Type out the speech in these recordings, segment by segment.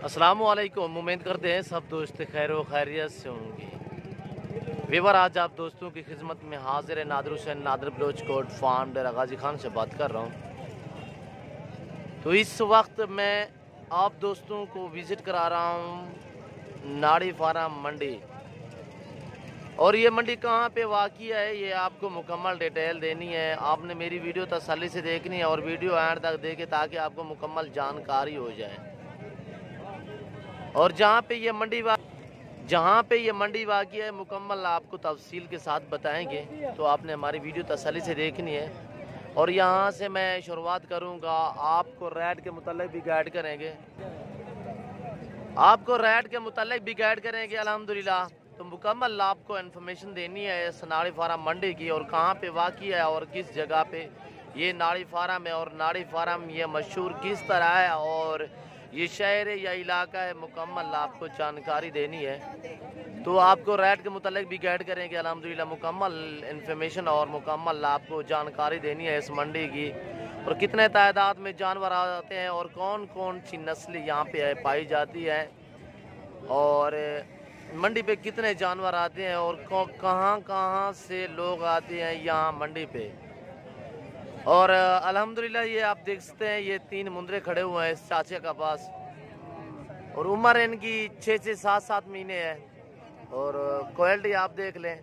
अस्सलामुअलैकुम। उम्मीद करते हैं सब दोस्त खैर व खैरियत से होंगे। व्यूअर, आज आप दोस्तों की खिदमत में हाजिर है नादिर हुसैन नादिर बलोच कोट फार्म डेरा गाजी खान से बात कर रहा हूँ। तो इस वक्त मैं आप दोस्तों को विज़िट करा रहा हूँ नाड़ी फार्म मंडी। और ये मंडी कहाँ पे वाक़िया है ये आपको मुकम्मल डिटेल देनी है। आपने मेरी वीडियो तसल्ली से देखनी है और वीडियो एंड तक देखे ताकि आपको मुकम्मल जानकारी हो जाए। और जहाँ पे ये मंडी वाक़िया है मुकम्मल आपको तफसील के साथ बताएंगे। तो आपने हमारी वीडियो तसल्ली से देखनी है। और यहाँ से मैं शुरुआत करूँगा, आपको रेट के मुतालिक भी गाइड करेंगे अल्हम्दुलिल्लाह। तो मुकम्मल आपको इन्फॉर्मेशन देनी है इस नाड़ी फार्म मंडी की और कहाँ पे वाक़िया है और किस जगह पे ये नाड़ी फार्म है और नाड़ी फार्म ये मशहूर किस तरह है और ये शहर है या इलाका है, मुकम्मल आपको जानकारी देनी है। तो आपको रेट के मुतालिक भी गाइड करेंगे अल्हम्दुलिल्लाह। मुकम्मल इन्फॉर्मेशन और मुकम्मल आपको जानकारी देनी है इस मंडी की और कितने तादाद में जानवर आते हैं और कौन कौन सी नस्ल यहाँ पे पाई जाती है और मंडी पे कितने जानवर आते हैं और कहाँ कहाँ से लोग आते हैं यहाँ मंडी पे। और अल्हम्दुलिल्लाह ये आप देख सकते हैं ये 3 मुंदरे खड़े हुए हैं इस चाचे का पास और उम्र इनकी 6 से 7 महीने है और क्वालिटी आप देख लें।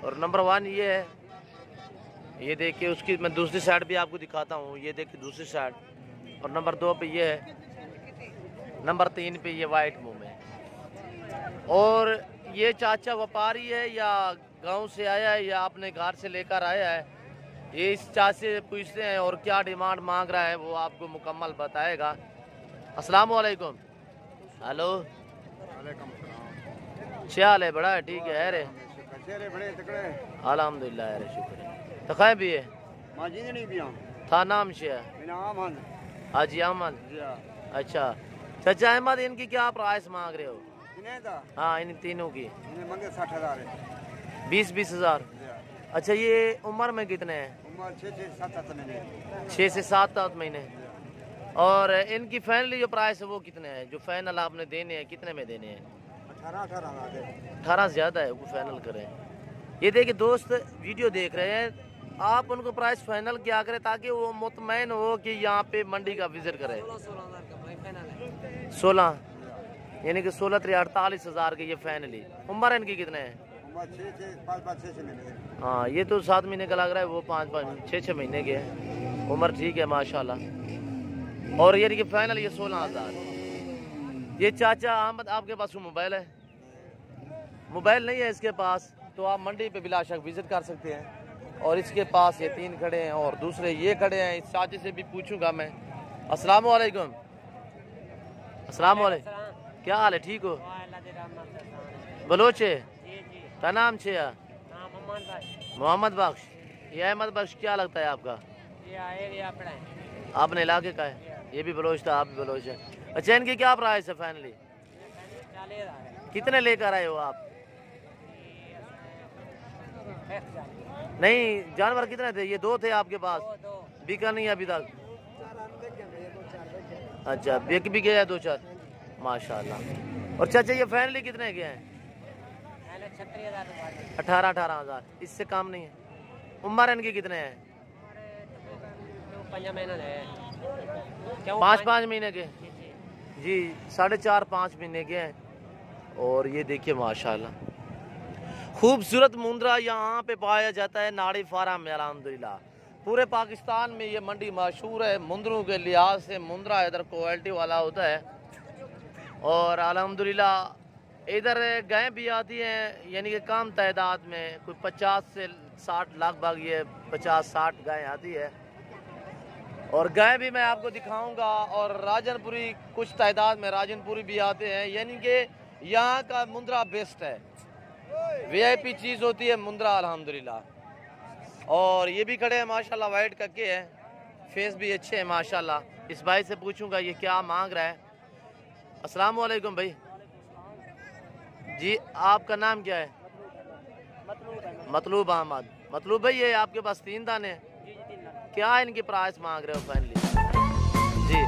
और नंबर 1 ये है, ये देखिए। उसकी मैं दूसरी साइड भी आपको दिखाता हूँ, ये देखिए दूसरी साइड। और नंबर 2 पे ये है, नंबर 3 पे ये वाइट मुंह में। और ये चाचा व्यापारी है या गांव से आया है या अपने घर से लेकर आया है, ये इस चाचा से पूछते हैं और क्या डिमांड मांग रहा है वो आपको मुकम्मल बताएगा। अस्सलाम वालेकुम। हेलो, क्या हाल है? बड़ा है, ठीक है रे, अल्हम्दुलिल्लाह रे, शुक्र। तो खाए भी है था नाम से हाजी अहमद। अच्छा चाचा अहमद, इनकी क्या प्राइस मांग रहे हो? हाँ, इन तीनों की 20-20 हज़ार। अच्छा, ये उम्र में कितने हैं? 6 से 7 महीने। और इनकी फाइनली जो प्राइस है वो कितने हैं? जो फाइनल आपने देने हैं कितने में देने हैं? 18 से ज़्यादा है, वो फाइनल करें। ये देखिए दोस्त वीडियो देख रहे हैं, आप उनको प्राइस फाइनल क्या करें ताकि वो मुतमईन हो कि यहाँ पे मंडी का विजिट करें। 16 यानी कि 16 से 48 हज़ार के ये फाइनली। उम्र इनकी कितने हैं? 5-6 हाँ, ये तो 7 महीने का लग रहा है, वो 5-6 महीने के हैं। उम्र ठीक है माशाल्लाह। और ये देखिए फाइनल ये 16,000। ये चाचा अहमद, आपके पास मोबाइल है? मोबाइल नहीं है इसके पास, तो आप मंडी पे बिला शक विजिट कर सकते हैं। और इसके पास ये 3 खड़े हैं और दूसरे ये खड़े हैं। इस चाचे से भी पूछूंगा मैं। अस्सलाम वालेकुम। अस्सलाम वालेकुम, क्या हाल है? ठीक हो? बलोचे क्या नाम छे? मोहम्मद बख्श। ये अहमद बख्श क्या लगता है आपका? आपने इलाके का है? ये भी बलोच था, आप भी बलोच है। अच्छा, इनकी क्या प्राइस है फाइनली? कितने लेकर आए हो आप? नहीं, जानवर कितने थे? ये 2 थे आपके पास? बिका नहीं अभी तक? अच्छा, बिक भी गया 2-4 माशाल्लाह। और चाचा ये फाइनली कितने के हैं? 18 हज़ार, इससे काम नहीं है। उम्र इनकी कितने हैं? 5 महीने के जी, 4.5-5 महीने के हैं। और ये देखिए माशाल्लाह खूबसूरत मुंद्रा यहाँ पे पाया जाता है नाड़ी फार्म में अल्हम्दुलिल्लाह। पूरे पाकिस्तान में ये मंडी मशहूर है मुंदरों के लिहाज से। मुंद्रा इधर क्वालिटी वाला होता है और अल्हम्दुलिल्लाह इधर गायें भी आती हैं, यानी कि कम तादाद में, कोई 50 से 60 लगभग ये 50-60 गायें आती है। और गाय भी मैं आपको दिखाऊंगा। और राजनपुरी कुछ तादाद में राजनपुरी भी आते हैं, यानी कि यहाँ का मुंद्रा बेस्ट है, VIP चीज़ होती है मुंद्रा अल्हम्दुलिल्लाह। और ये भी खड़े हैं माशाल्लाह, वाइट कक्के हैं, फेस भी अच्छे हैं माशाल्लाह। इस भाई से पूछूंगा ये क्या मांग रहा है। अस्सलाम वालेकुम भाई जी, आपका नाम क्या है? मतलूब अहमद। मतलूब भाई, ये आपके पास 3 दाने हैं, क्या इनकी प्राइस मांग रहे हो फाइनली? जी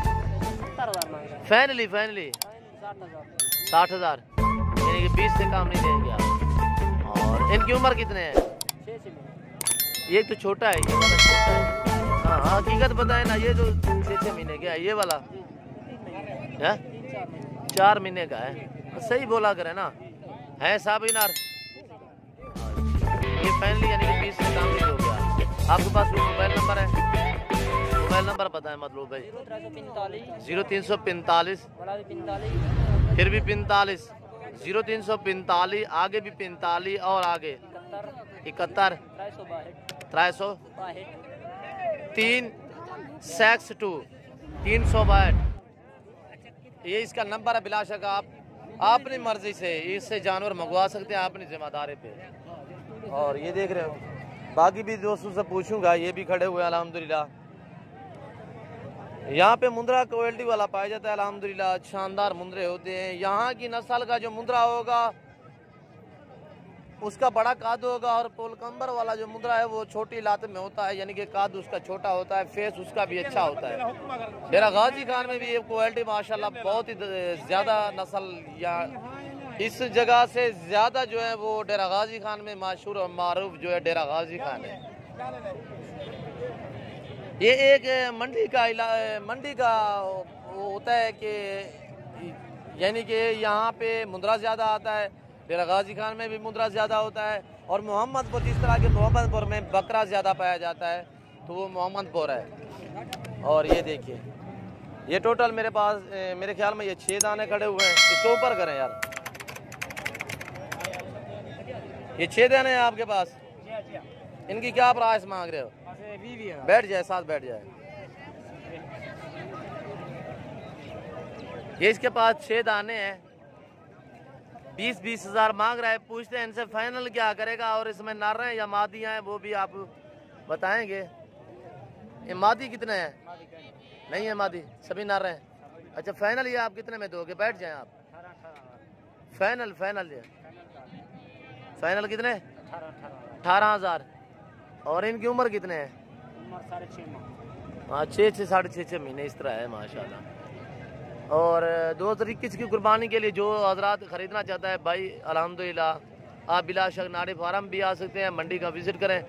70,000 मांग रहे हैं। फाइनली 60,000, यानी कि 20 से काम नहीं देंगे आप। और इनकी उम्र कितने हैं? ये तो छोटा है, ये वाला छोटा है। हाँ हकीकत बताए ना, ये जो 6 महीने का है, ये वाला है 4 महीने का है। सही बोला करे ना, है साहब इनार। ये फाइनली यानी कि 20 से काम नहीं हो गया। आपके पास कोई मोबाइल नंबर है? मोबाइल नंबर पता है मतलब भाई? 0345 फिर भी 45 0345 आगे भी 45 और आगे 71 362 ये इसका नंबर है। बिलाशक आप अपनी मर्जी से इससे जानवर मंगवा सकते हैं अपनी जिम्मेदारी पे। और ये देख रहे हो, बाकी भी दोस्तों से पूछूंगा, ये भी खड़े हुए हैं अल्हम्दुलिल्लाह। यहाँ पे मुंद्रा क्वालिटी वाला पाया जाता है अल्हम्दुलिल्लाह, शानदार मुंद्रे होते हैं। यहाँ की नस्ल का जो मुंद्रा होगा उसका बड़ा काद होगा, और पोलकंबर वाला जो मुंद्रा है वो छोटी लात में होता है, यानी कि काद उसका छोटा होता है, फेस उसका भी अच्छा होता है। डेरा गाजी खान में भी ये क्वालिटी माशाल्लाह बहुत ही ज़्यादा नस्ल या इस जगह से ज़्यादा जो है वो डेरा गाजी खान में मशहूर और मारूफ जो है डेरा गाजी खान है। ये एक मंडी का होता है कि यानी कि यहाँ पे मुंद्रा ज़्यादा आता है, डेरा गाजी खान में भी मुंद्रा ज़्यादा होता है, और मोहम्मदपुर जिस तरह के मोहम्मदपुर में बकरा ज़्यादा पाया जाता है तो वो मोहम्मदपुर है। और ये देखिए, ये टोटल मेरे पास मेरे ख्याल में ये 6 दाने खड़े हुए हैं। इसको ऊपर करें यार, ये 6 दाने हैं आपके पास। इनकी क्या प्राइस मांग रहे हो? बैठ जाए, साथ बैठ जाए। ये इसके पास 6 दाने हैं, 20-20 हज़ार मांग रहा है। पूछते हैं इनसे फाइनल क्या करेगा, और इसमें नारे हैं या मादियाँ हैं वो भी आप बताएंगे। ये मादी कितने हैं? नहीं है मादी, सभी नारे हैं। अच्छा फाइनल ये आप कितने में दोगे? बैठ जाएं आप। फाइनल कितने? 18,000। और इनकी उम्र कितने है? हाँ 6 से 6.5 महीने इस तरह है माशाल्लाह। और 2 तरीके की कुर्बानी के लिए जो हजरात ख़रीदना चाहता है भाई अल्हम्दुलिल्लाह आप बिलाशक नाड़ी फार्म भी आ सकते हैं, मंडी का विज़िट करें।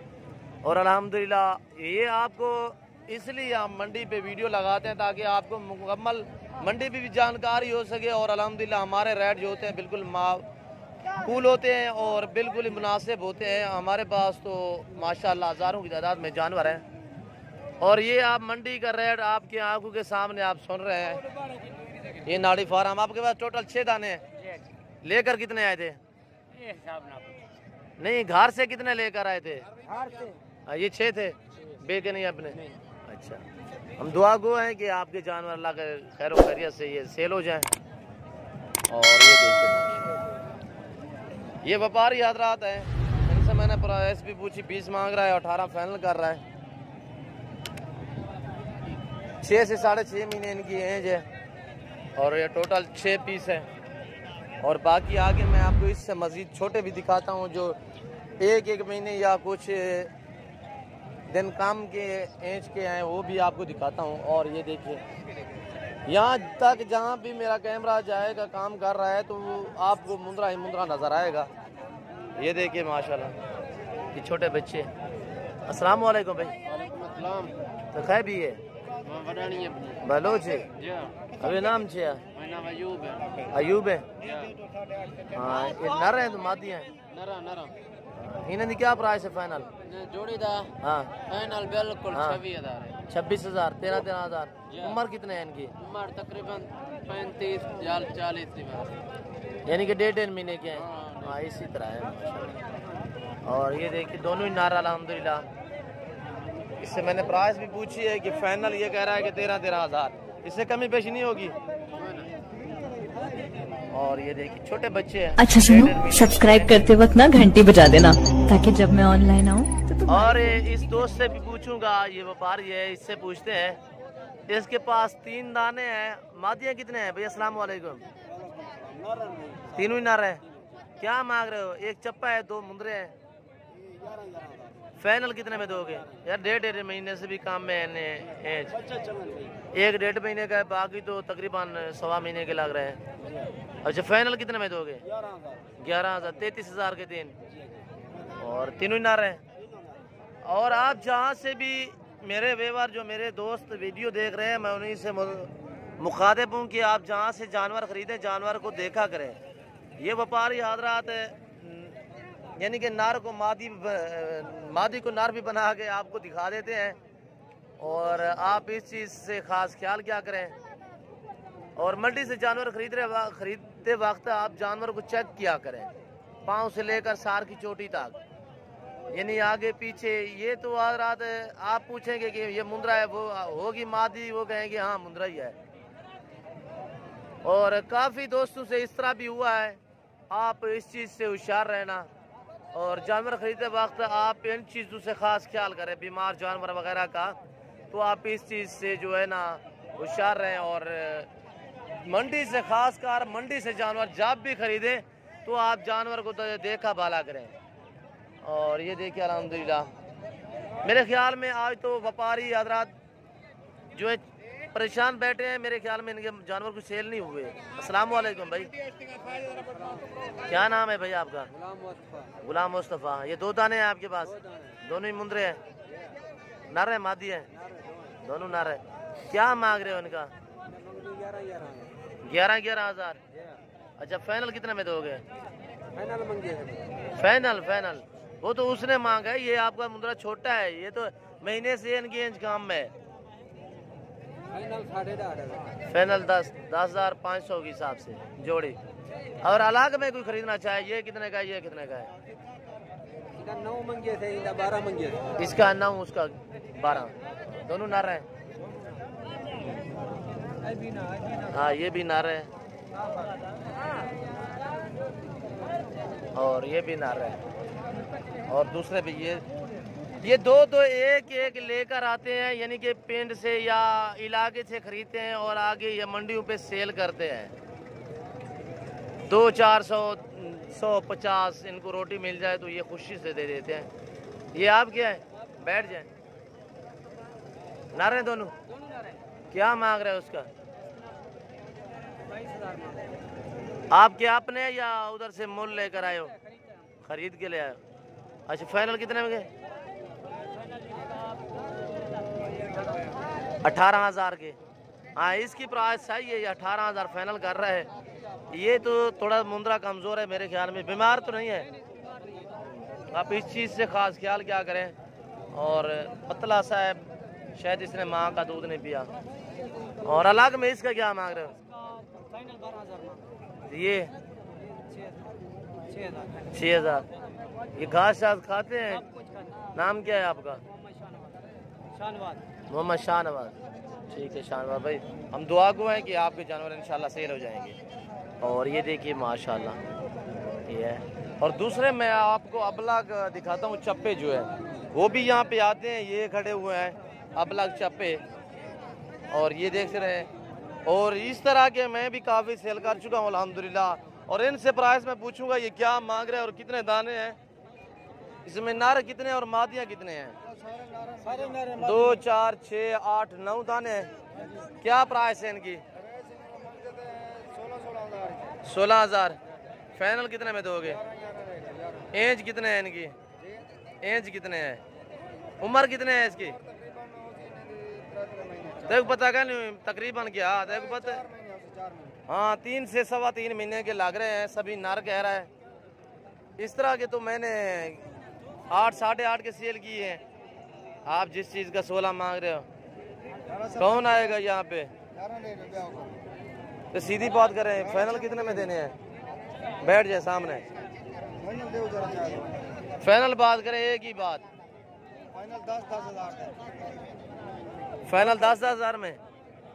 और अल्हम्दुलिल्लाह ये आपको इसलिए हम मंडी पे वीडियो लगाते हैं ताकि आपको मुकम्मल मंडी पे भी जानकारी हो सके। और अल्हम्दुलिल्लाह हमारे रेट जो होते हैं बिल्कुल माकूल होते हैं और बिल्कुल ही मुनासिब होते हैं। हमारे पास तो माशाल्लाह हज़ारों की तादाद में जानवर हैं। और ये आप मंडी का रेट आपकी आंखों के सामने आप सुन रहे हैं। ये नाड़ी फार्म आपके पास टोटल 6 दाने हैं। लेकर कितने आए थे? नहीं घर से कितने लेकर आए थे? ये 6 थे, बेचे नहीं अपने? अच्छा, हम दुआ गो हैं कि आपके जानवर अल्लाह के खैर व खैरियत से ये सेल हो जाए। और ये देखिए ये व्यापारी हजरात हैं, इनसे मैंने प्राइस भी पूछी, 20 मांग रहा है, 18 फाइनल कर रहा है। 6 से 6.5 महीने इनकी एज है। और ये टोटल 6 पीस है। और बाकी आगे मैं आपको इससे मज़ीद छोटे भी दिखाता हूँ जो 1-1 महीने या कुछ दिन काम के एज के हैं, वो भी आपको दिखाता हूँ। और ये देखिए यहाँ तक जहाँ भी मेरा कैमरा जाएगा काम कर रहा है तो आपको मुंद्रा ही मुंद्रा नज़र आएगा। ये देखिए माशाल्लाह ये छोटे बच्चे। अस्सलाम वालेकुम भाई। तो खै भी है बलोच है। अभी नाम छे अयूब है। हाँ ये नर है तो मादी है? इन्हें क्या प्राइस है फाइनल? जोड़ी दा हाँ फाइनल बिल्कुल 26,000 13,000। उम्र कितने हैं इनकी? उम्र तकरीबन 35-40 यानी कि 1.5 महीने के हैं। हाँ इसी तरह है। और ये देखिए दोनों ही नारा अल्हम्दुलिल्लाह। इससे मैंने प्राइस भी पूछी है कि फाइनल ये कह रहा है कि 13,000, इससे कमी पेशी नहीं होगी। और ये देखिए छोटे बच्चे हैं। अच्छा सुनो, सब्सक्राइब करते वक्त ना घंटी बजा देना ताकि जब मैं ऑनलाइन आऊँ तो और इस दोस्त से भी पूछूंगा, ये व्यापारी है, इससे पूछते हैं। इसके पास 3 दाने हैं। मादियाँ कितने हैं भैया? अस्सलाम वालेकुम। तीनों ही नर हैं। क्या मांग रहे हो? एक चप्पा है, 2 मुंदरे हैं। फाइनल कितने में दोगे यार? 1.5 महीने से भी काम में एज एक 1.5 महीने का है, बाकी तो तकरीबन 1.25 महीने के लग रहे हैं। अच्छा फाइनल कितने में दोगे? 11,000 33,000 के 3 और तीनों ही नार हैं। और आप जहाँ से भी मेरे व्यवहार जो मेरे दोस्त वीडियो देख रहे हैं, मैं उन्हीं से मुखातिब हूँ कि आप जहाँ से जानवर ख़रीदें जानवर को देखा करें। ये व्यापारी हजरात यानी कि नार को मादी को नार भी बना के आपको दिखा देते हैं, और आप इस चीज़ से ख़ास ख्याल क्या करें। और मंडी से जानवर खरीदते वक्त आप जानवर को चेक किया करें, पाँव से लेकर सार की चोटी तक, यानी आगे पीछे। ये तो रात आप पूछेंगे कि ये मुंद्रा है, वो होगी मादी, वो कहेंगे हाँ मुंद्रा ही है। और काफ़ी दोस्तों से इस तरह भी हुआ है, आप इस चीज़ से होशियार रहना। और जानवर खरीदते वक्त आप इन चीज़ों से ख़ास ख्याल करें, बीमार जानवर वगैरह का, तो आप इस चीज़ से जो है ना होशियार रहें। और मंडी से ख़ास कर मंडी से जानवर जब भी खरीदें तो आप जानवर को देखा भाला करें। और ये देखिए अल्हम्दुलिल्लाह मेरे ख्याल में आज तो व्यापारी हजरात जो है परेशान बैठे हैं, मेरे ख्याल में इनके जानवर को सेल नहीं हुए। अस्सलाम वालेकुम भाई, क्या नाम है भाई आपका? गुलाम मुस्तफ़ा। ये 2 दाने हैं आपके पास? दोनों ही मुंद्रे हैं? नर है मादी है? दोनों नर है। क्या मांग रहे हो इनका? 11,000। अच्छा फाइनल कितने में दोगे? फाइनल वो तो उसने मांगा है, ये आपका मुंद्रा छोटा है, ये तो महीने से इनकी इंच काम में है। फाइनल 10,500 के हिसाब से जोड़ी। और अलग में कोई खरीदना चाहे, ये कितने का है, ये कितने का है? 9 मंगे थे, 12 मंगे थे। इसका 9 उसका 12, दोनों नर हैं। हाँ ये भी नर है और ये भी नर है, और दूसरे भी ये दो एक लेकर आते हैं, यानी कि पिंड से या इलाके से खरीदते हैं और आगे ये मंडियों पे सेल करते हैं। 200-400 150 इनको रोटी मिल जाए तो ये खुशी से दे देते हैं। ये आप क्या है? बैठ जाए। नारे दोनों क्या मांग रहे हैं उसका? आपके अपने या उधर से मोल लेकर आए हो? खरीद के ले आए हो? अच्छा फाइनल कितने में गए? 18,000 के। हाँ इसकी प्राइस सही है, ये 18,000 फाइनल कर रहा है। ये तो थोड़ा मुंद्रा कमज़ोर है मेरे ख्याल में, बीमार तो नहीं है। आप इस चीज़ से ख़ास ख्याल क्या करें। और पतला सा है, शायद इसने माँ का दूध नहीं पिया। और अलग में इसका क्या मांग रहे हो? ये 6,000। ये घास शास खाते हैं? नाम क्या है आपका? मोहम्मद शाहनवाज। ठीक है शाहनवाज भाई, हम दुआ को हैं कि आपके जानवर इंशाल्लाह सेल हो जाएंगे। और ये देखिए माशाल्लाह ये है। और दूसरे मैं आपको अबलग दिखाता हूँ, चप्पे जो है वो भी यहाँ पे आते हैं, ये खड़े हुए हैं अबलग चप्पे, और ये देख रहे हैं। और इस तरह के मैं भी काफ़ी सेल कर चुका हूँ अल्हम्दुलिल्लाह। और इनसे प्राइस मैं पूछूंगा ये क्या मांग रहे हैं और कितने दाने हैं, इसमें नारे कितने और मादियाँ कितने हैं? 2, 4, 6, 8, 9 दाने हैं। क्या प्राइस है इनकी? 16,000। फाइनल कितने में दोगे? एज कितने हैं इनकी? एज कितने हैं? उम्र कितने है इसकी? देखो पता क्या नहीं तकरीबन क्या देखो पता। हाँ 3 से 3.25 महीने के लग रहे हैं, सभी नर कह रहा है। इस तरह के तो मैंने 8, 8.5 के सेल किए हैं। आप जिस चीज़ का 16 मांग रहे हो, कौन आएगा यहाँ पे? तो सीधी बात करें, फाइनल कितने में देने हैं? बैठ जाए सामने, फाइनल बात करें, एक ही बात। फाइनल 10,000 में।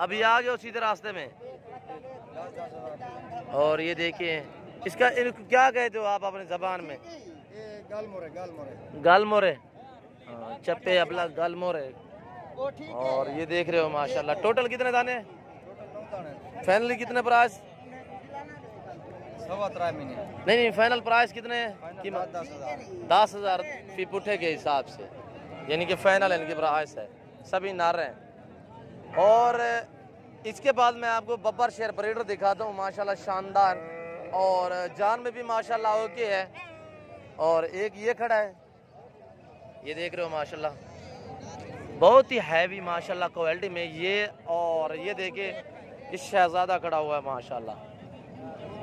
अभी आ गए सीधे रास्ते में। और ये देखिए इसका इनको क्या कहते हो आप अपने जबान में? गालमोरे। चप्पे अपना गालमोरे। और ये देख रहे हो माशाल्लाह। टोटल कितने दाने? फाइनली कितने प्राइस? 13 महीने। नहीं फाइनल प्राइस कितने है? 10,000 फी पुठे के हिसाब से, यानी कि फाइनल इनकी प्राइस है। सभी नार हैं। और इसके बाद मैं आपको बब्बर शेर ब्रीडर दिखाता हूँ, माशाल्लाह शानदार, और जान में भी माशाल्लाह ओके है। और एक ये खड़ा है, ये देख रहे हो माशाल्लाह, बहुत ही हैवी माशाल्लाह क्वालिटी में ये। और ये देखिए इस शहजादा खड़ा हुआ है माशाल्लाह।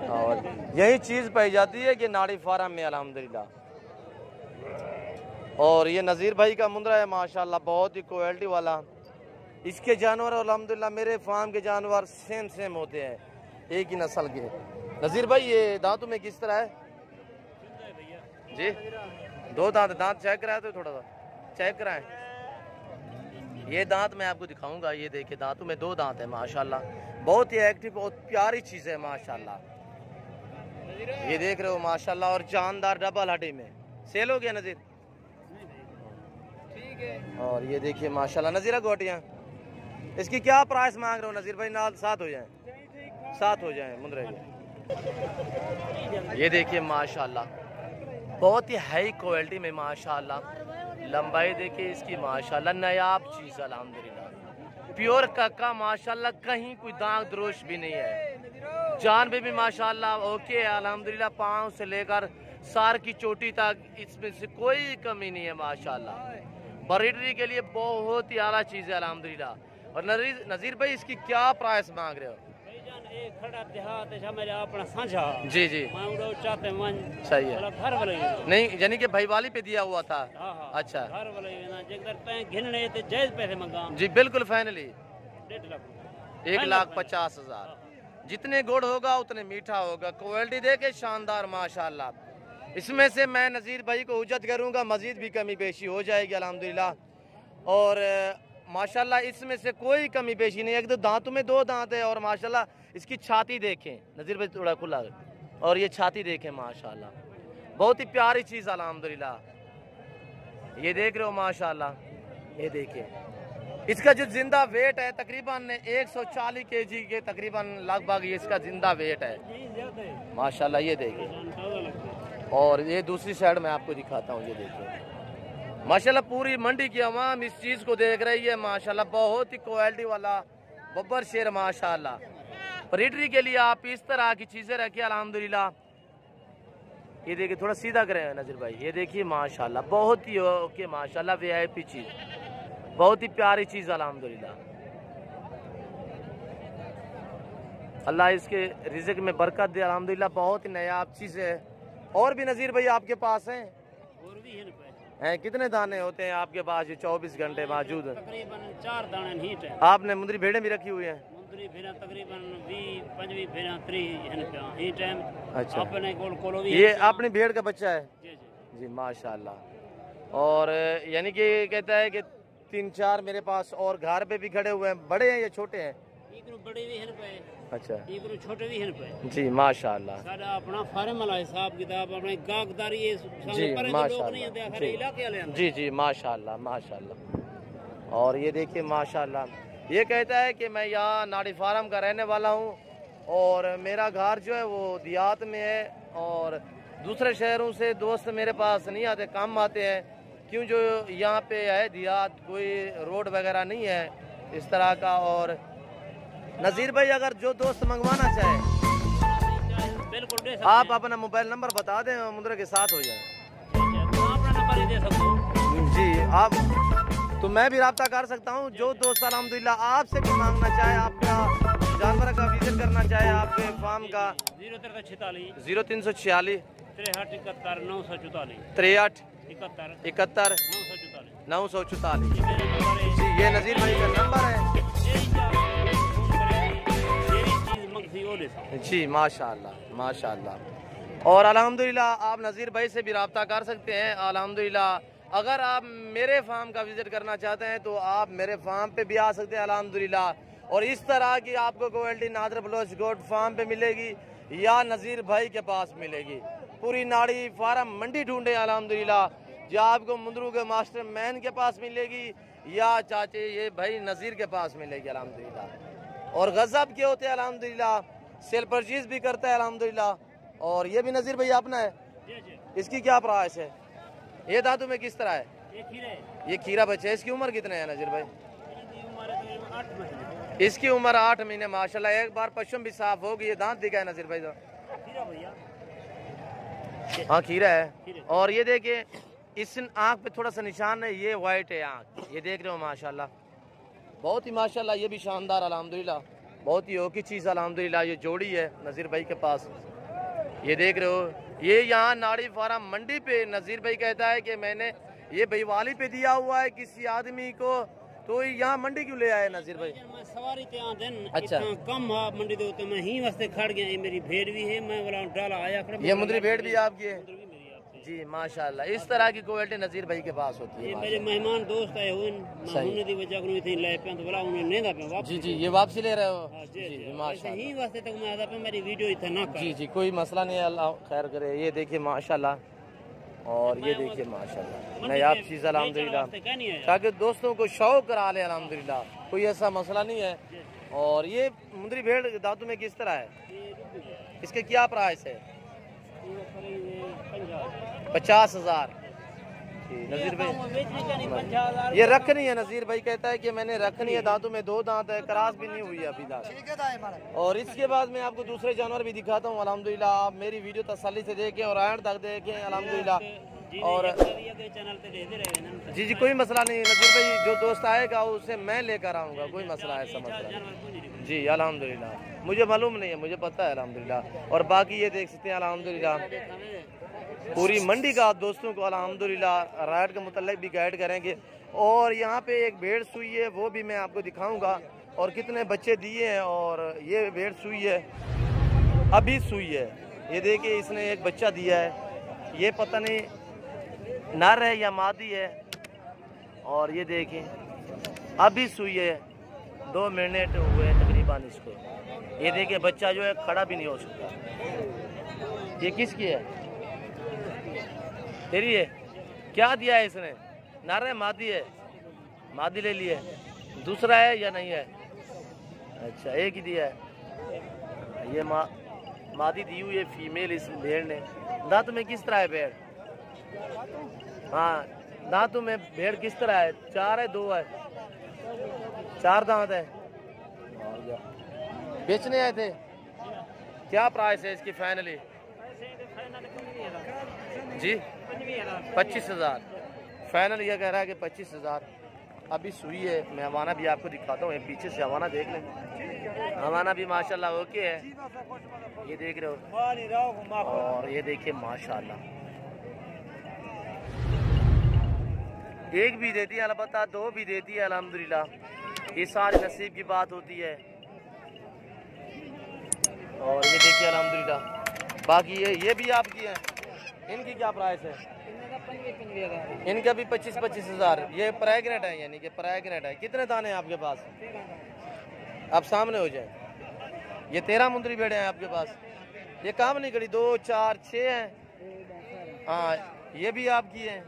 और यही चीज़ पाई जाती है कि नाड़ी फार्म में अल्हम्दुलिल्लाह। और ये नज़ीर भाई का मुंद्रा है माशाल्लाह, बहुत ही क्वालिटी वाला। इसके जानवर अल्हम्दुलिल्लाह मेरे फार्म के जानवर सेम सेम होते हैं, एक ही नस्ल के। नज़ीर भाई ये दांतों में किस तरह है जी? 2 दांत, दांत चेक कराए तो थोड़ा सा चेक कराएं। ये दांत मैं आपको दिखाऊंगा, ये देखिए दांतों में 2 दांत है माशाल्लाह, बहुत ही एक्टिव, बहुत प्यारी चीज़ है माशाल्लाह। ये देख रहे हो माशाल्लाह, और जानदार डबल हड्डी में। सेल हो गया नज़ीर? ठीक है। और ये देखिए माशाल्लाह नज़ीरा गोटियाँ, इसकी क्या प्राइस मांग रहे हो नज़ीर भाई? नाल 7 हो जाए, 7 हो जाए मुंद्रे के। ये देखिए माशाल्लाह, बहुत ही हाई क्वालिटी में माशाल्लाह। लंबाई देखिए इसकी माशाल्लाह, नायाब चीज़ अल्हम्दुलिल्लाह, प्योर कक्का माशाल्लाह, कहीं कोई दाग द्रोश भी नहीं है। जान में भी माशाल्लाह ओके है अल्हम्दुलिल्लाह, पाँव से लेकर सार की चोटी तक इसमें से कोई कमी नहीं है माशाल्लाह। ब्रीडरी के लिए बहुत ही आला चीज़ है अल्हम्दुलिल्लाह। और नज़ीर भाई इसकी क्या प्राइस मांग रहे हो? खड़ा देहात है मेरे अपना साझा। जी जी चाहते मन सही है, घर वाले नहीं यानी कि भाई वाली पे दिया हुआ था। अच्छा घर वाले घिनने ते जायज पैसे मंगा जी, बिल्कुल फाइनली 1,50,000। जितने गुड़ होगा उतने मीठा होगा। क्वालिटी देखे शानदार माशाल्लाह। इसमें से मैं नज़ीर भाई को उज्जत करूंगा, मजीद भी कमी पेशी हो जाएगी अल्हम्दुलिल्लाह। और माशाल्लाह इसमें से कोई कमी पेशी नहीं है। एक तो दांतों में 2 दांत है, और माशाल्लाह इसकी छाती देखें नज़ीर भाई, थोड़ा खुला, और ये छाती देखें माशाल्लाह, बहुत ही प्यारी चीज़ अल्हम्दुलिल्लाह। ये देख रहे हो माशाल्लाह, ये देखिए इसका जो जिंदा वेट है तकरीबन 140 kg के तकरीबन लगभग ये इसका जिंदा वेट है माशाल्लाह। ये देखिए, और ये दूसरी साइड में आपको दिखाता हूँ, ये देखिए माशाल्लाह पूरी मंडी की आवाम इस चीज़ को देख रही है माशाल्लाह। बहुत ही क्वालिटी वाला बब्बर शेर माशाल्लाह। ब्रीडरी के लिए आप इस तरह की चीज़ें रखिए अल्हम्दुलिल्लाह। ये देखिए थोड़ा सीधा करें नज़ीर भाई, ये देखिए माशाल्लाह, बहुत ही ओके माशाल्लाह, VIP चीज़, बहुत ही प्यारी चीज़ अल्हम्दुलिल्लाह। अल्लाह इसके रिज़्क़ में बरकत दे अल्हम्दुलिल्लाह, बहुत ही नायाब चीज़ है। और भी नज़ीर भाई आपके पास हैं? और भी हैं कितने दाने होते हैं आपके पास? ये 24 घंटे मौजूद है? तकरीबन 4 दाने हीट है। आपने मुंदरी भेड़ें भी रखी हुई हैं? मुंदरी भेड़ा तकरीबन 20-25 भेड़ा 3 ही टाइम। अच्छा, अपने कोलो भी ये अपनी भेड़ का बच्चा है? जी जी जी माशाल्लाह। और यानी कि कहता है कि 3-4 मेरे पास और घर पे भी खड़े हुए हैं। बड़े हैं या छोटे हैं? बड़े भी हैं पे, अच्छा छोटे भी हैं पे जी माशाल्लाह। सारा अपना फार्म वाला हिसाब किताब, अपने गागदारी जी माशाल्लाह, जी जी माशाल्लाह माशाल्लाह। और ये देखिए माशाल्लाह, ये कहता है कि मैं यहाँ नाड़ी फार्म का रहने वाला हूँ, और मेरा घर जो है वो देहात में है, और दूसरे शहरों से दोस्त मेरे पास नहीं आते, कम आते हैं, क्यों जो यहाँ पे है देहात, कोई रोड वगैरह नहीं है इस तरह का। और नज़ीर भाई अगर जो दोस्त मंगवाना चाहे बिल्कुल आप अपना मोबाइल नंबर बता दें, मुंद्रे के साथ हो जाए। अपना नंबर ही दे सकते हो जी, आप तो मैं भी रब्ता कर सकता हूँ। जो दोस्त अल्हम्दुलिल्लाह आपसे भी मांगना चाहे, आपका जानवर का विजिट करना चाहे, आपके फार्म का 0346 0346 63 71 944 63 71 71 944 944। जी ये नज़ीर भाई का नंबर है। जी माशाल्लाह माशाल्लाह। और अल्हम्दुलिल्लाह आप नज़ीर भाई से भी रब्ता कर सकते हैं अल्हम्दुलिल्लाह। अगर आप मेरे फार्म का विजिट करना चाहते हैं तो आप मेरे फार्म पे भी आ सकते हैं अल्हम्दुलिल्लाह। और इस तरह की आपको quality Nadir Baloch goat farm पे मिलेगी या नज़ीर भाई के पास मिलेगी। पूरी नाड़ी फार्म मंडी ढूंढे अल्हम्दुलिल्लाह, या आपको मुंद्रू के मास्टर मैन के पास मिलेगी, या चाचे ये भाई नज़ीर के पास मिलेगी अल्हम्दुलिल्लाह। और गज़ब के होते हैं अल्हम्दुलिल्लाह, सेल परचेज भी करता है अल्हम्दुलिल्लाह। और ये भी नज़ीर भाई अपना है, इसकी क्या प्राइस है? ये दादू में किस तरह है? ये खीरा बच्चा है, इसकी उम्र कितने है नज़ीर भाई? 8 महीने इसकी उम्र 8 महीने माशाल्लाह। एक बार पश्चिम भी साफ होगी। ये दांत दिखा है नसीर भाई तो हाँ खीरा है। और ये देखिए इस आँख पे थोड़ा सा निशान है, ये वाइट है आँख, ये देख रहे हो माशाल्लाह। बहुत ही माशाल्लाह, ये भी शानदार अल्हम्दुलिल्लाह, बहुत ही ओकी चीज़ अल्हम्दुलिल्लाह। ये जोड़ी है नज़ीर भाई के पास, ये देख रहे हो। ये यहाँ नाड़ी फार्म मंडी पे नज़ीर भाई कहता है कि मैंने ये भाईवाली पे दिया हुआ है किसी आदमी को, तो यहाँ मंडी क्यों ले आए नज़ीर भाई? मैं सवारी ते आ दिन अच्छा। इतना कम हा मंडी दे तो मैं ही वास्ते खड़ गया। ये मेरी भेड़ भी है, मैं वाला डाला आया खड़ा। ये मुंदरी भेड़ भी आपकी है? मुंदरी भी मेरी आपसे। जी माशाल्लाह, इस तरह की क्वालिटी नज़ीर भाई के पास होती ये है। मेरे मेहमान दोस्त आए हुए सही। उन्होंने दी वजह को इथे ले पे तो बोला उन्हें नेदा पे वापस। जी जी, ये वापसी ले रहे हो? हाँ, जी जी जी ऐसे माशाल्लाह। ही वास्ते तक मैं आदा पे मेरी वीडियो इथे ना कर। जी जी, कोई मसला नहीं है, अल्लाह खैर करे। ये देखिए माशाल्लाह, और ये देखिए माशाल्लाह नायाब चीज़ अल्हम्दुलिल्लाह, ताकि दोस्तों को शौक करा ले अल्हम्दुलिल्लाह, कोई ऐसा मसला नहीं है। और ये मुंदरी भेड़ दांतों में किस तरह है? इसके क्या प्राइस है? 50,000। नज़ीर भाई ये रखनी है, नज़ीर भाई कहता है कि मैंने रखनी है, दांतों में 2 दांत है, क्रास भी नहीं हुई है अभी तक। और इसके बाद मैं आपको दूसरे जानवर भी दिखाता हूँ अल्हम्दुलिल्लाह। आप मेरी वीडियो तसल्ली से देखें और एंड तक देखें अल्हम्दुलिल्लाह। और चैनल पे दे रहे जी जी, कोई मसला नहीं नज़ीर भाई, जो दोस्त आएगा उसे मैं लेकर आऊँगा, कोई मसला है, ऐसा मसला जी अल्हम्दुलिल्लाह। मुझे मालूम नहीं है, मुझे पता है अल्हम्दुलिल्लाह। और बाकी ये देख सकते हैं अल्हम्दुलिल्लाह, पूरी मंडी का दोस्तों को अल्हम्दुलिल्लाह राइड के मुताल्लिक भी गाइड करेंगे। और यहाँ पे एक भेड़ सुई है, वो भी मैं आपको दिखाऊंगा, और कितने बच्चे दिए हैं। और ये भेड़ सुई है, अभी सुई है, ये देखिए इसने एक बच्चा दिया है, ये पता नहीं नर है या मादी है। और ये देखें अभी सुई है, 2 मिनट हुए तकरीबन इसको। ये देखिए बच्चा जो है खड़ा भी नहीं हो सकता। ये किसकी है? तेरी है? क्या दिया है इसने? नर है मादी है? मादी ले लिए, दूसरा है या नहीं है? अच्छा, एक ही दिया है। ये मादी दी हुई है फीमेल इस भेड़ ने। दांतों में किस तरह है भेड़? हाँ, दांतों में भेड़ किस तरह है? 4 है 2 है? 4 दांत है। बेचने आए थे? क्या प्राइस है इसकी फाइनली? जी 25,000 फाइनल। ये कह रहा है कि 25,000। अभी सुई है। मैं हवाना भी आपको दिखाता हूँ, पीछे से हवाना देख लें। हवाना भी माशाल्लाह ओके है, ये देख रहे हो। और ये देखिए माशाल्लाह, एक भी देती है अलबत्ता, 2 भी देती है अल्हम्दुलिल्लाह। ये सारी नसीब की बात होती है। और ये देखिए अल्हम्दुलिल्लाह, बाकी ये भी आपकी है। इनकी क्या प्राइस है? इनका भी 25,000। ये प्रेग्नेंट है, यानी कि प्रेग्नेंट है। कितने दाने हैं आपके पास? आप सामने हो जाए। ये 13 मुंदरी भेड़े हैं आपके पास। ये काम नहीं करी, 2 4 6 हैं। हाँ, ये भी आपकी है,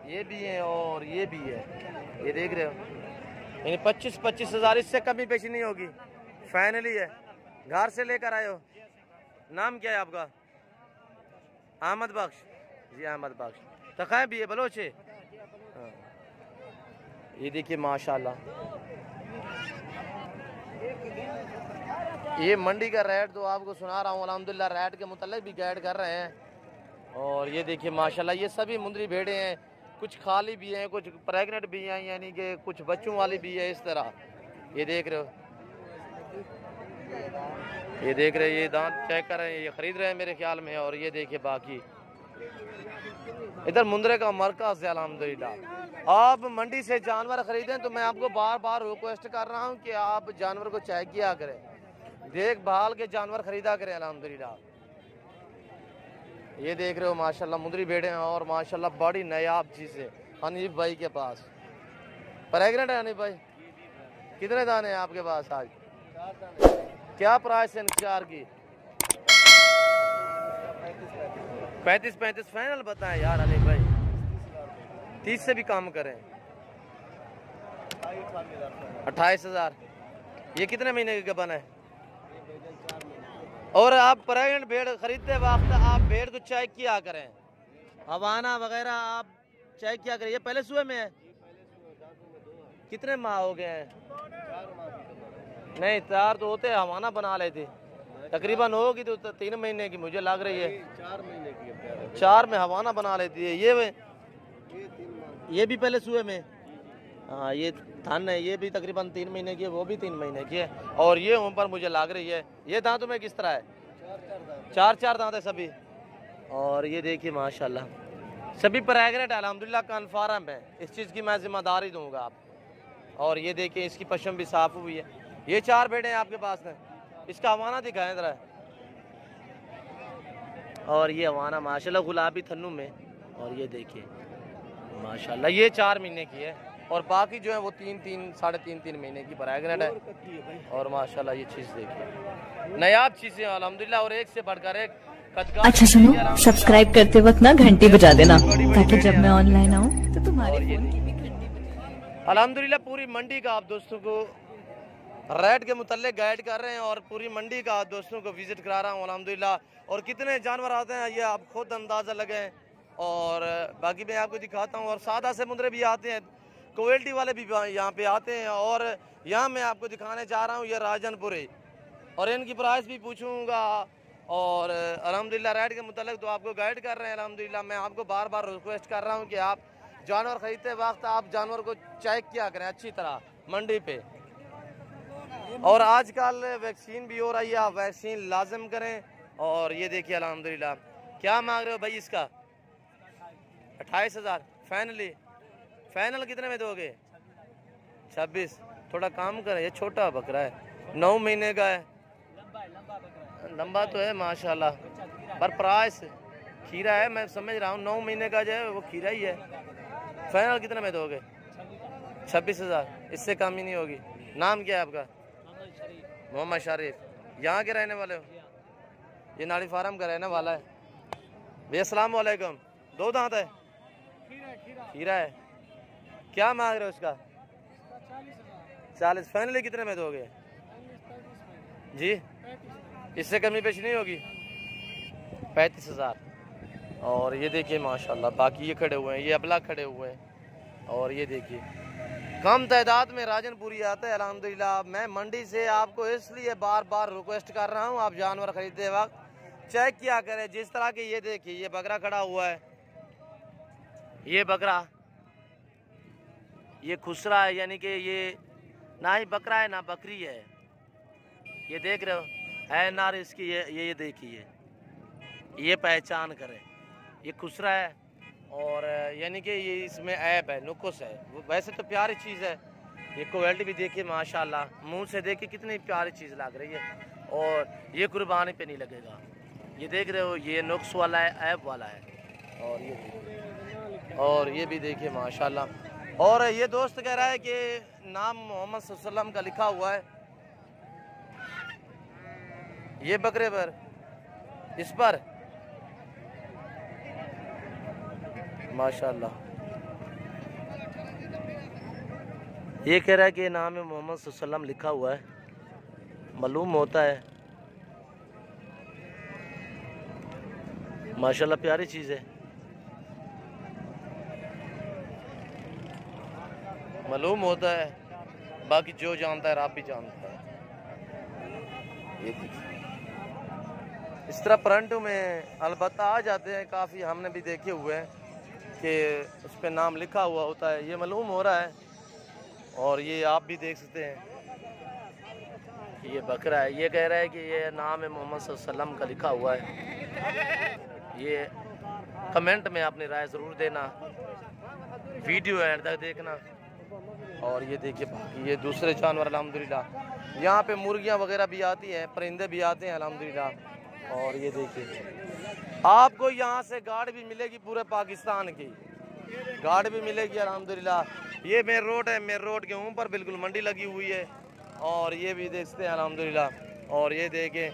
ये भी है और ये भी है, ये देख रहे हो। यानी 25,000, इससे कमी पेशी नहीं होगी, फाइनली है। घर से लेकर आए हो? नाम क्या है आपका? अहमद बख्श जी, अहमद बख्श। तखाए भी है बलोचे। हाँ, ये देखिए माशाल्लाह, ये मंडी का रेट तो आपको सुना रहा हूँ अल्हम्दुलिल्लाह, रेट के मुताल्लिक भी गाइड कर रहे हैं। और ये देखिए माशाल्लाह, ये सभी मुंदरी भेड़े हैं, कुछ खाली भी हैं, कुछ प्रेग्नेंट भी हैं, यानी कि कुछ बच्चों वाली भी है, इस तरह। ये देख रहे हो, ये देख रहे हैं, ये दांत चेक कर रहे हैं, ये खरीद रहे हैं मेरे ख्याल में। और ये देखिए बाकी इधर मुंदरे का मरकज़ है अल्हम्दुलिल्लाह। आप मंडी से जानवर खरीदें तो मैं आपको बार बार रिक्वेस्ट कर रहा हूं कि आप जानवर को चेक किया करें, देखभाल के जानवर खरीदा करें अल्हम्दुलिल्लाह। ये देख रहे हो माशाल्लाह मुंदरी भेड़े हैं, और माशाल्लाह बड़ी नायाब चीज़ है हनीफ भाई के पास। प्रेग्नेंट है हनीफ भाई? कितने दाने हैं आपके पास आज? क्या प्राइस है चार की? 35 फाइनल बताएं यार हनीफ भाई, 30 से भी कम करें। 28,000। ये कितने महीने की गबन है? और आप प्रेग्नेंट भेड़ खरीदते वक्त आप भेड़ को चेक किया करें, हवाना वगैरह आप चेक किया करें। ये पहले सुबह में है? कितने माह हो गए हैं? नहीं तैयार तो होते हैं, हवाना बना लेते तकरीबन होगी तो 3 महीने की मुझे लग रही है। 4 महीने की है। 4 में हवाना बना लेती है। ये भी पहले सुए में, हाँ ये थन है, ये भी तकरीबन 3 महीने की है, वो भी 3 महीने की है। और ये ऊपर मुझे लग रही है। ये दांतों में किस तरह है? 4 दांत है सभी। और ये देखिए माशाल्लाह सभी प्रेग्नेंट है अल्हम्दुलिल्लाह, कन्फर्म है, इस चीज़ की मैं जिम्मेदारी दूंगा आप। और ये देखिए इसकी पशम भी साफ हुई है। ये 4 बेटे हैं आपके पास में, इसका हवाना दिखाएं जरा। और ये हवाना माशाल्लाह गुलाबी थन्नू में। और ये देखिए माशाल्लाह ये 4 महीने की है और बाकी जो है वो 3 साढ़े 3 महीने की प्रेग्नेंट है। और माशाल्लाह ये चीज़ देखिए नायाब चीज़ें अल्हम्दुलिल्लाह, और एक से बढ़कर एक। अच्छा सुनो, सब्सक्राइब करते वक्त ना घंटी बजा देना ताकि जब मैं ऑनलाइन आऊँ तो तुम्हारे फोन की भी घंटी बजे। अल्हम्दुलिल्लाह पूरी मंडी का आप दोस्तों को रेट के मुतल्लिक गाइड कर रहे हैं और पूरी मंडी का दोस्तों को विजिट करा रहा हूँ अल्हम्दुलिल्लाह। और कितने जानवर आते हैं ये आप खुद अंदाज़ा लगाएं। और बाकी मैं आपको दिखाता हूँ। और सादा समुद्र भी आते हैं, क्वालिटी वाले भी यहाँ पे आते हैं। और यहाँ मैं आपको दिखाने जा रहा हूँ ये राजनपुरी, और इनकी प्राइस भी पूछूंगा। और अल्हम्दुलिल्लाह रेट के मुतालिक तो आपको गाइड कर रहे हैं अल्हम्दुलिल्लाह। मैं आपको बार बार रिक्वेस्ट कर रहा हूँ कि आप जानवर ख़रीदते वक्त आप जानवर को चेक किया करें अच्छी तरह मंडी पे। और आजकल वैक्सीन भी हो रही है, आप वैक्सीन लाजम करें। और ये देखिए अल्हम्दुलिल्लाह क्या मांग रहे हो भाई इसका? 28,000 फाइनल कितने में दोगे? 26। थोड़ा काम करें, ये छोटा बकरा है, 9 महीने का है, लंबा तो है माशाल्लाह, पर प्राइस खीरा है, मैं समझ रहा हूँ 9 महीने का जो है वो खीरा ही है। फाइनल कितने में दोगे? 26,000, इससे कम ही नहीं होगी। नाम क्या है आपका? मोहम्मद शरीफ। यहाँ के रहने वाले हो? ये नाड़ी फार्म का रहने वाला है भैया। अस्सलाम वालेकुम। 2 दांत है, खीरा है। क्या मांग रहे हो उसका? 40। फाइनली कितने में दोगे जी? इससे कमी पेश नहीं होगी? 35,000। और ये देखिए माशाल्लाह बाकी ये खड़े हुए हैं, ये अबला खड़े हुए हैं। और ये देखिए कम तादाद में राजनपुरी आता है अल्हम्दुलिल्लाह। मैं मंडी से आपको इसलिए बार बार रिक्वेस्ट कर रहा हूँ आप जानवर खरीदते वक्त चेक किया करें। जिस तरह के ये देखिए ये बकरा खड़ा हुआ है, ये बकरा ये खुसरा है, यानी कि ये ना ही बकरा है ना बकरी है। ये देख रहे हो है नार इसकी, ये देखिए ये पहचान करें, ये खुसरा है। और यानी कि ये इसमें ऐब है, नुक्स है। वो वैसे तो प्यारी चीज़ है, ये क्वालिटी भी देखिए माशाल्लाह, मुंह से देखिए कितनी प्यारी चीज़ लग रही है। और ये कुर्बानी पे नहीं लगेगा। ये देख रहे हो ये नुक्स वाला है, ऐब वाला है। और ये भी देखिए माशाल्लाह। और ये दोस्त कह रहा है कि नाम मोहम्मद सल्लल्लाहु अलैहि वसल्लम का लिखा हुआ है ये बकरे पर, इस पर माशाल्लाह। ये कह रहा है कि नाम में मोहम्मद सल्लल्लाहु अलैहि वसल्लम लिखा हुआ है, मालूम होता है। माशाल्लाह प्यारी चीज़ है, मालूम होता है। बाकी जो जानता है आप भी जानता है। ये देखिए इस तरह परंटू में अलबत्ता आ जाते हैं काफ़ी, हमने भी देखे हुए हैं कि उस पर नाम लिखा हुआ होता है, ये मालूम हो रहा है। और ये आप भी देख सकते हैं कि ये बकरा है। ये कह रहा है कि ये नाम है मोहम्मद सल्लल्लाहु अलैहि वसल्लम का लिखा हुआ है। ये कमेंट में अपनी राय ज़रूर देना, वीडियो एंड तक देखना। और ये देखिए बाकी ये दूसरे जानवर अल्हम्दुलिल्लाह, यहाँ पे मुर्गियाँ वगैरह भी आती हैं, परिंदे भी आते हैं अल्हम्दुलिल्लाह। और ये देखिए आपको यहाँ से गार्ड भी मिलेगी, पूरे पाकिस्तान की गार्ड भी मिलेगी अल्हम्दुलिल्लाह। ये मेन रोड है, मेन रोड के ऊपर बिल्कुल मंडी लगी हुई है। और ये भी देखते हैं अल्हम्दुलिल्लाह। और ये देखें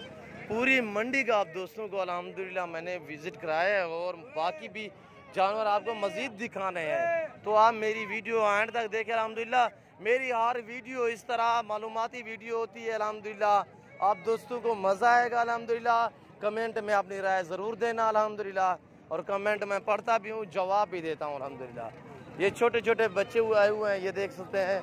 पूरी मंडी का आप दोस्तों को अल्हम्दुलिल्लाह मैंने विज़िट कराया है। और बाकी भी जानवर आपको मज़ीद दिखाने हैं, तो आप मेरी वीडियो एंड तक देखें अल्हम्दुलिल्लाह। मेरी हर वीडियो इस तरह मालूमाती वीडियो होती है अल्हम्दुलिल्लाह, आप दोस्तों को मज़ा आएगा अल्हम्दुलिल्लाह। कमेंट में अपनी राय ज़रूर देना अल्हम्दुलिल्लाह, और कमेंट में पढ़ता भी हूँ, जवाब भी देता हूँ अल्हम्दुलिल्लाह। ये छोटे छोटे बच्चे आए हुए हैं, ये देख सकते हैं,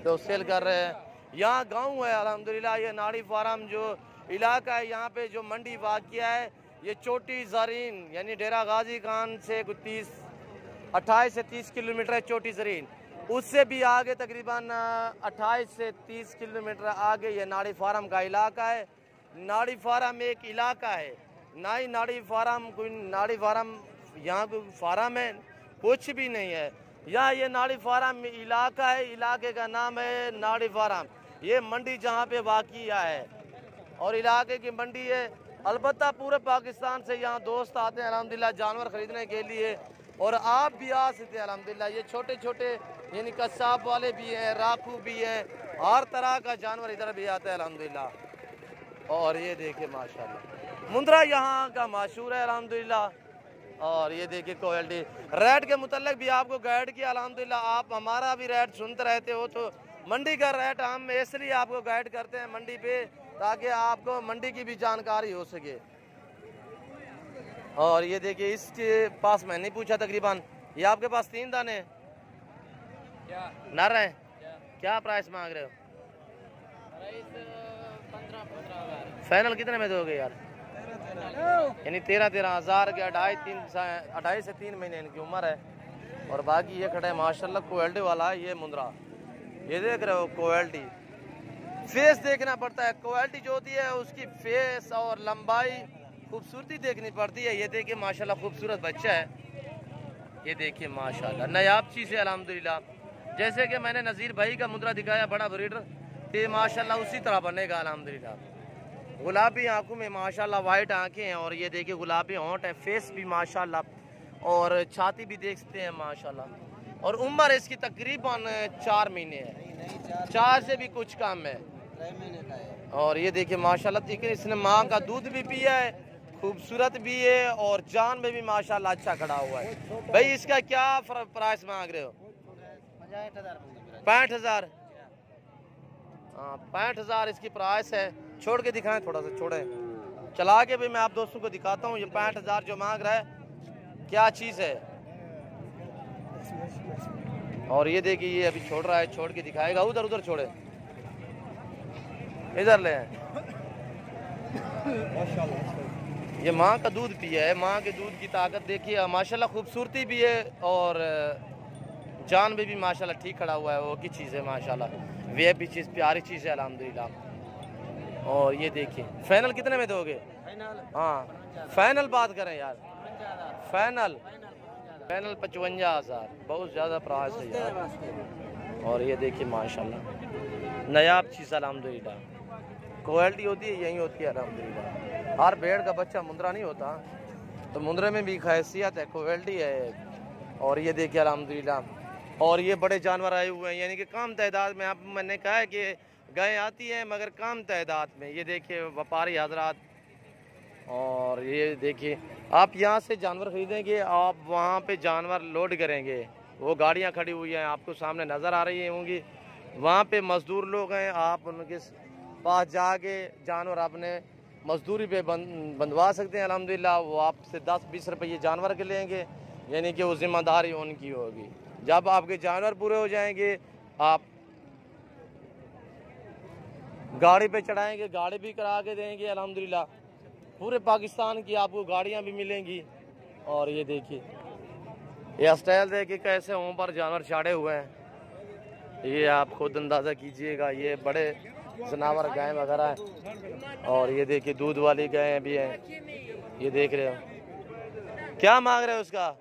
तो सेल कर रहे हैं। यहाँ गांव है अल्हम्दुलिल्लाह। ये नाड़ी फार्म जो इलाका है यहाँ पे जो मंडी वाक़िया है ये चोटी ज़रीन यानी डेरा गाजी खान से 28 से 30 किलोमीटर है चोटी ज़रीन। उससे भी आगे तकरीबन 28 से 30 किलोमीटर आगे ये नाड़ी फार्म का इलाका है। नाड़ी फार्म एक इलाका है, ना ही नाड़ी फार्म कोई नाड़ी फार्म यहाँ कोई फार्म है कुछ भी नहीं है। यहाँ ये नाड़ी फार्म इलाका है, इलाके का नाम है नाड़ी फार्म। ये मंडी जहाँ पे वाक़िया है और इलाके की मंडी है। अलबत्ता पूरे पाकिस्तान से यहाँ दोस्त आते हैं अल्हम्दुलिल्लाह जानवर ख़रीदने के लिए और आप भी आ सकते हैं अल्हम्दुलिल्लाह। ये छोटे छोटे यानी कसाब वाले भी हैं, राखू भी हैं, हर तरह का जानवर इधर भी आता है अल्हम्दुलिल्लाह। और ये देखिए माशाल्लाह मुंद्रा यहाँ का मशहूर है अल्हम्दुलिल्लाह। और ये देखिए क्वालिटी रेट के मुतल्लिक भी आपको गाइड किया अल्हम्दुलिल्लाह। आप हमारा भी रेट सुनते रहते हो तो मंडी का रेट हम इसलिए आपको गाइड करते हैं मंडी पे ताकि आपको मंडी की भी जानकारी हो सके। और ये देखिए इसके पास मैंने पूछा तकरीबन ये आपके पास 3 दाने क्या नर हैं, क्या प्राइस मांग रहे हो? 15,000 फाइनल कितने में दोगे यार? यानी 13,000 के 2.5 से 3 महीने इनकी उम्र है। और बाकी ये खड़ा है माशाल्लाह क्वालिटी वाला है ये मुंद्रा। ये देख रहे हो क्वालिटी, फेस देखना पड़ता है। क्वालिटी जो होती है उसकी फेस और लंबाई खूबसूरती देखनी पड़ती है। ये देखिए माशाल्लाह खूबसूरत बच्चा है। ये देखिए माशाल्लाह नायाब चीज़ है अल्हम्दुलिल्लाह। जैसे कि मैंने नज़ीर भाई का मुद्रा दिखाया बड़ा ब्रीडर, तो माशाल्लाह उसी तरह बनेगा अल्हम्दुलिल्लाह। गुलाबी आंखों में माशाल्लाह वाइट आंखें हैं और ये देखिए गुलाबी होंठ है, फेस भी माशाल्लाह और छाती भी देख सकते हैं माशाल्लाह। और उम्र इसकी तकरीबन 4 महीने है, 4 से भी कुछ कम है। और ये देखिए माशाल्लाह लेकिन इसने माँ का दूध भी पिया है, खूबसूरत भी है और जान में भी माशाल्लाह अच्छा खड़ा हुआ है। भाई इसका क्या प्राइस मांग रहे हो? 65,000। हाँ 65,000 इसकी प्राइस है। छोड़ के दिखाएं, थोड़ा सा छोड़े चला के भी मैं आप दोस्तों को दिखाता हूँ। ये 65,000 जो मांग रहा है क्या चीज़ है। और ये देखिए ये अभी छोड़ रहा है, छोड़ के दिखाएगा। उधर उधर छोड़े, इधर ले। ये माँ का दूध पिया है, माँ के दूध की ताकत देखिए माशाल्लाह। खूबसूरती भी है और जान में भी माशाल्लाह ठीक खड़ा हुआ है। वो की चीज़ है माशाल्लाह, वे भी चीज़ प्यारी चीज़ है अल्हम्दुलिल्लाह। और ये देखिए फाइनल कितने में दोगे? हाँ फाइनल बात करें यार, फाइनल 55,000 बहुत ज़्यादा प्राइस है यार। और ये देखिए माशाल्लाह नायाब चीज़ अल्हम्दुलिल्लाह। क्वालिटी होती है यही होती है अल्हम्दुलिल्लाह। हर भेड़ का बच्चा मुंद्रा नहीं होता, तो मुंद्रे में भी खैसियत है, क्वालिटी है। और ये देखिए अल्हम्दुलिल्लाह। और ये बड़े जानवर आए हुए हैं यानी कि कम तादाद में। आप मैंने कहा है कि गाय आती हैं मगर कम तादाद में। ये देखिए व्यापारी हजरात। और ये देखिए आप यहाँ से जानवर खरीदेंगे, आप वहाँ पे जानवर लोड करेंगे। वो गाड़ियाँ खड़ी हुई हैं आपको सामने नज़र आ रही होंगी, वहाँ पे मज़दूर लोग हैं। आप उनके पास जाके जानवर अपने मजदूरी पे बंधवा सकते हैं अल्हम्दुलिल्लाह। वो आपसे 10-20 रुपये जानवर के लेंगे, यानी कि वो ज़िम्मेदारी उनकी होगी। जब आपके जानवर पूरे हो जाएंगे आप गाड़ी पे चढ़ाएंगे, गाड़ी भी करा के देंगे अल्हम्दुलिल्लाह। पूरे पाकिस्तान की आपको गाड़ियाँ भी मिलेंगी। और ये देखिए ये स्टाइल देखिए कैसे हों पर जानवर चाड़े हुए हैं, ये आप खुद अंदाज़ा कीजिएगा। ये बड़े जनावर गाय वगैरह हैं। और ये देखिए दूध वाली गायें भी हैं, ये देख रहे हो। क्या मांग रहे हो उसका?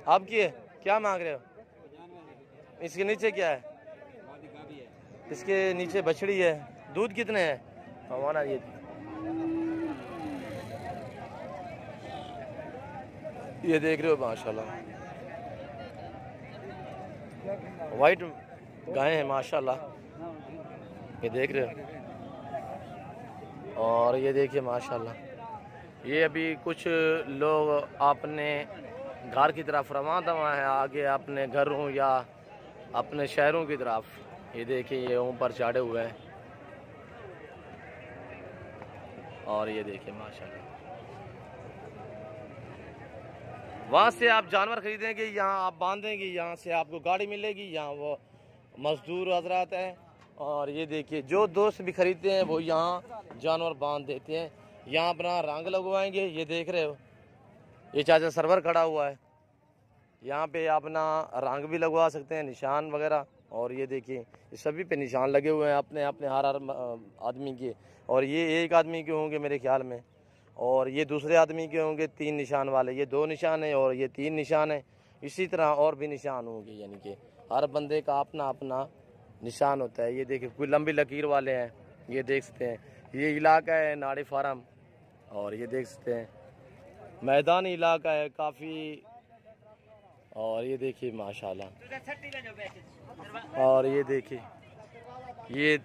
आप क्या मांग रहे हो? इसके नीचे क्या है? इसके नीचे बछड़ी है। दूध कितने है? हमारा ये देख रहे हो माशाल्लाह वाइट गाय है माशाल्लाह, ये देख रहे हो। और ये देखिए माशाल्लाह ये अभी कुछ लोग अपने घर की तरफ रवाना है, आगे अपने घरों या अपने शहरों की तरफ। ये देखिए ये ऊपर चढ़े हुए हैं। और ये देखिए माशाल्लाह वहाँ से आप जानवर खरीदेंगे, यहाँ आप बांधेंगे, यहाँ से आपको गाड़ी मिलेगी, यहाँ वो मजदूर हजरात हैं। और ये देखिए जो दोस्त भी खरीदते हैं वो यहाँ जानवर बांध देते हैं, यहाँ अपना रंग लगवाएंगे। ये देख रहे हो, ये चाचा सरवर खड़ा हुआ है, यहाँ पे अपना रंग भी लगवा सकते हैं, निशान वगैरह। और ये देखिए ये सभी पे निशान लगे हुए हैं अपने अपने हर आदमी के। और ये एक आदमी के होंगे मेरे ख्याल में, और ये दूसरे आदमी के होंगे 3 निशान वाले। ये 2 निशान है और ये 3 निशान है। इसी तरह और भी निशान होंगे, यानी कि हर बंदे का अपना अपना निशान होता है। ये देखिए कोई लंबी लकीर वाले हैं, ये देख सकते हैं। ये इलाका है नाड़ी फार्म, और ये देख सकते हैं मैदानी इलाका है काफ़ी। और ये देखिए माशाल्लाह, और ये देखिए ये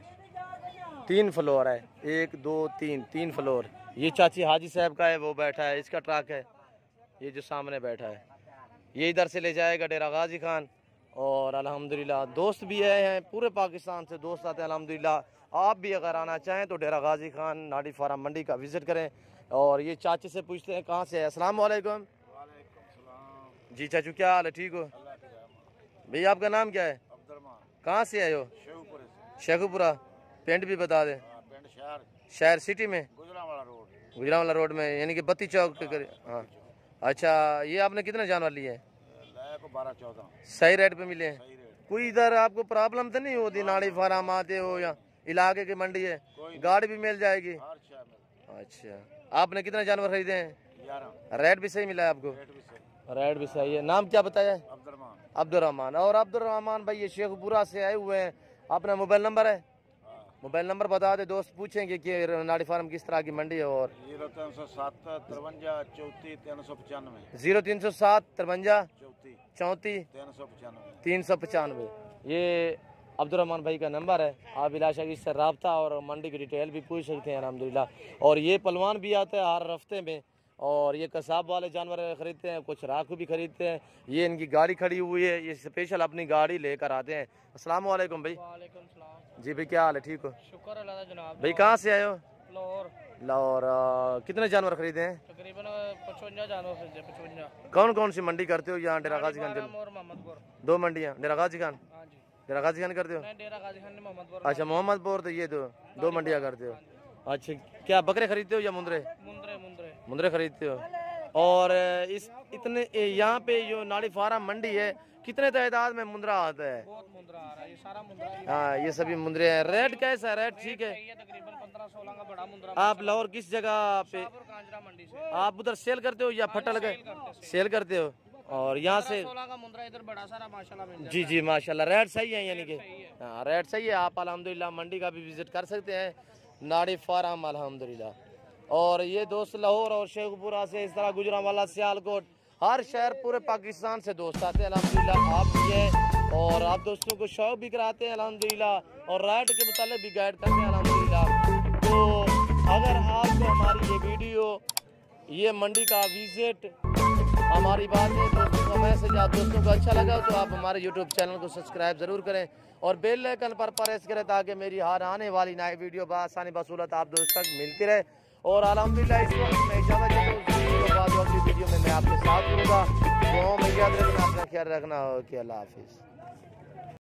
3 फ्लोर है, 1 2 3 फ्लोर। ये चाची हाजी साहब का है, वो बैठा है, इसका ट्रक है ये जो सामने बैठा है। ये इधर से ले जाएगा डेरा गाजी खान। और अल्हम्दुलिल्लाह दोस्त भी आए हैं, पूरे पाकिस्तान से दोस्त आते हैं अल्हम्दुलिल्लाह। आप भी अगर आना चाहें तो डेरा गाजी खान नाड़ी फार्म मंडी का विज़िट करें। और ये चाची से पूछते हैं कहाँ से है। अस्सलाम वालेकुम। जी चाचू क्या हाल है, ठीक हो भैया? आपका नाम क्या है? कहाँ से आए हो? शेखुपुरा। पेंट भी बता दें। शहर सिटी में, गुजरांवाला रोड में, यानी कि बत्ती चौक के करीब। हाँ अच्छा, ये आपने कितने जानवर लिए हैं? 12-14 सही रेट पे मिले हैं? कोई इधर आपको प्रॉब्लम तो नहीं होती? नाड़ी फार्म आते हो या इलाके की मंडी है, गाड़ी भी मिल जाएगी? अच्छा, आपने कितने जानवर खरीदे हैं? 11। रेट भी सही मिला है आपको? रेट भी सही है। नाम क्या बताया? अब्दुर्रहमान। और अब्दुर्रहमान भाई ये शेखपुरा से आए हुए हैं। अपना मोबाइल नंबर है? मोबाइल नंबर बता दे, दोस्त पूछेंगे कि नाड़ी फार्म किस तरह की मंडी है। और 0307 53 34 395 0307 53 34 395 395। ये अब्दुर्रहमान भाई का नंबर है। आप इलाशा की इससे रब्ता और मंडी की डिटेल भी पूछ सकते हैं अल्हम्दुलिल्लाह। और ये पलवान भी आते हैं हर हफ्ते में, और ये कसाब वाले जानवर खरीदते हैं, कुछ राखू भी खरीदते हैं। ये इनकी गाड़ी खड़ी हुई है, ये स्पेशल अपनी गाड़ी लेकर आते हैं। अस्सलाम वालेकुम भाई। वालेकुम सलाम। जी भाई क्या हाल है, ठीक हो? शुक्र अल्लाह जनाब। भाई कहाँ से आए हो? लाहौर। लाहौर। कितने जानवर खरीदे हैं? तकरीबन 55 जानवर खरीदे। 55। कौन कौन सी मंडी करते हो यहाँ? डेरा गाजी खान और मोहम्मदपुर। 2 मंडियाँ? डेरा गाजी खान, हाँ जी। डेरा गाजी खान करते हो? नहीं, डेरा गाजी खान ने मोहम्मदपुर। अच्छा मोहम्मदपुर, तो ये 2 मंडियाँ करते हो। अच्छा, क्या बकरे खरीदते हो या मुंदरे? मुंदरे खरीदते हो। और इस इतने यहाँ पे जो नाड़ी फार्म मंडी है, कितने तादाद में मुंदरा आता है? बहुत मुंदरा आ रहा है, ये सारा मुंदरा है। हाँ ये सभी मुंदरे हैं। रेट कैसा है? रेट ठीक है? ये तकरीबन 15-16 का बड़ा मुंदरा। आप लाहौर किस जगह पे? कांजरा मंडी से। आप उधर सेल करते हो या फट्टा लगा सेल करते हो? और यहाँ से 16 का मुंदरा इधर बड़ा सारा माशाल्लाह मिल जाता है। जी जी माशाल्लाह, रेट सही है यानी कि? हाँ रेट सही है। आप अल्हम्दुलिल्लाह मंडी का भी विजिट कर सकते हैं, नाड़ी फार्म अल्हम्दुलिल्लाह। और ये दोस्त लाहौर और शेखपुरा से, इस तरह गुजरांवाला, सियालकोट, हर शहर पूरे पाकिस्तान से दोस्त आते हैं अल्हम्दुलिल्लाह। आप भी हैं और आप दोस्तों को शौक भी कराते हैं अल्हम्दुलिल्लाह, और राइड के मुताबिक भी गाइड करते हैं अल्हम्दुलिल्लाह। तो अगर आपको हमारी ये वीडियो, ये मंडी का विजिट, हमारी बातें, दोस्तों का मैसेज आप दोस्तों को अच्छा लगा तो आप हमारे यूट्यूब चैनल को सब्सक्राइब ज़रूर करें और बेल आइकन पर प्रेस करें, ताकि मेरी हर आने वाली नई वीडियो बआसानी बसूलत आप दोस्तों तक मिलती रहे। और अल्हम्दुलिल्लाह इस वक्त मैं इजाज़त चाहता हूँ, अगली वीडियो में मैं आपके साथ मिलूँगा। दुआओं में याद रखना, अपना ख्याल रखना। ओके, अल्लाह हाफिज़।